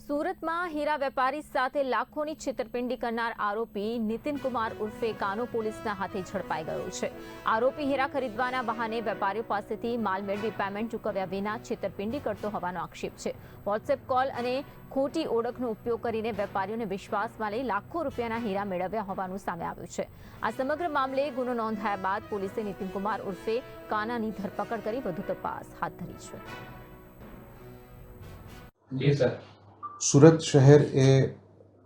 સુરતમાં હીરા વેપારી સાથે લાખોની છેતરપિંડી કરનાર આરોપી નીતિન કુમાર ઉર્ફે કાનો પોલીસના હાથે ઝડપાઈ ગયો છે। આરોપી હીરા ખરીદવાના બહાને વેપારીઓ પાસેથી માલ મેળવી પેમેન્ટ ચૂકવ્યા વિના છેતરપિંડી કરતો હોવાનો આક્ષેપ છે। વોટ્સએપ કોલ અને ખોટી ઓળખનો ઉપયોગ કરીને વેપારીઓને વિશ્વાસમાં લઈ લાખો રૂપિયાના હીરા મેળવ્યા હોવાનું સામે આવ્યું છે। આ સમગ્ર મામલે ગુનો નોંધાયા બાદ પોલીસે નીતિન કુમાર ઉર્ફે કાનાની ધરપકડ કરી વધુ તપાસ હાથ ધરી છે। जी सर। સુરત શહેર એ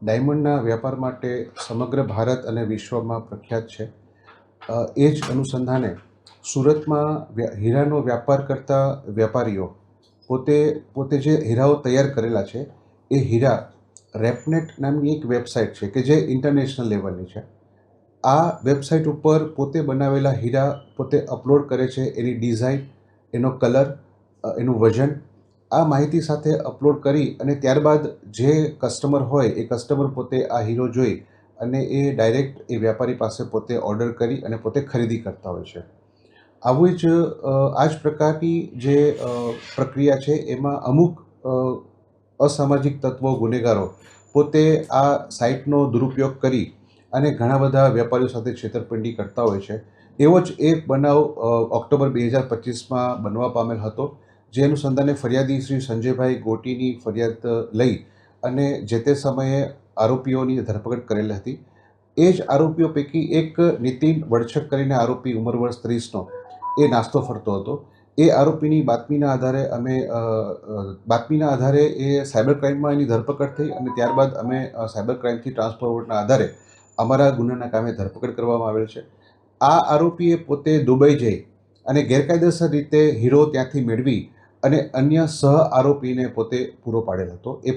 ડાયમંડના વ્યાપાર માટે સમગ્ર ભારત અને વિશ્વમાં પ્રખ્યાત છે। એ જ અનુસંધાને સુરતમાં હીરાનો વ્યાપાર કરતા વેપારીઓ પોતે જે હીરાઓ તૈયાર કરેલા છે એ હીરા રેપનેટ નામની એક વેબસાઇટ છે કે જે ઇન્ટરનેશનલ લેવલની છે। આ વેબસાઇટ ઉપર પોતે બનાવેલા હીરા પોતે અપલોડ કરે છે, એની ડિઝાઇન, એનો કલર, એનું વજન, આ માહિતી સાથે અપલોડ કરી અને ત્યારબાદ જે કસ્ટમર હોય એ કસ્ટમર પોતે આ હીરો જોઈ અને એ ડાયરેક્ટ એ વ્યાપારી પાસે પોતે ઓર્ડર કરી અને પોતે ખરીદી કરતા હોય છે। આવું જ આ જ પ્રકારની જે પ્રક્રિયા છે એમાં અમુક અસામાજિક તત્વો, ગુનેગારો પોતે આ સાઇટનો દુરુપયોગ કરી અને ઘણા બધા વેપારીઓ સાથે છેતરપિંડી કરતા હોય છે। એવો જ એક બનાવ ઓક્ટોબર 2025માં બનવા પામેલ હતો, જે અનુસંધાને ફરિયાદી શ્રી સંજયભાઈ ગોટીની ફરિયાદ લઈ અને જે તે સમયે આરોપીઓની ધરપકડ કરેલી હતી। એ જ આરોપીઓ પૈકી એક નીતિન વડછક કરીને આરોપી ઉંમર વર્ષ 30નો એ નાસ્તો ફરતો હતો। એ આરોપીની બાતમીના આધારે એ સાયબર ક્રાઇમમાં એની ધરપકડ થઈ અને ત્યારબાદ અમે સાયબર ક્રાઇમથી ટ્રાન્સફોર્વર્ડના આધારે અમારા ગુનાના કામે ધરપકડ કરવામાં આવેલ છે। આ આરોપીએ પોતે દુબઈ જઈ અને ગેરકાયદેસર રીતે હીરો ત્યાંથી મેળવી અને અન્ય સહ આરોપીને પોતે પૂરો પાડેલ હતો। એ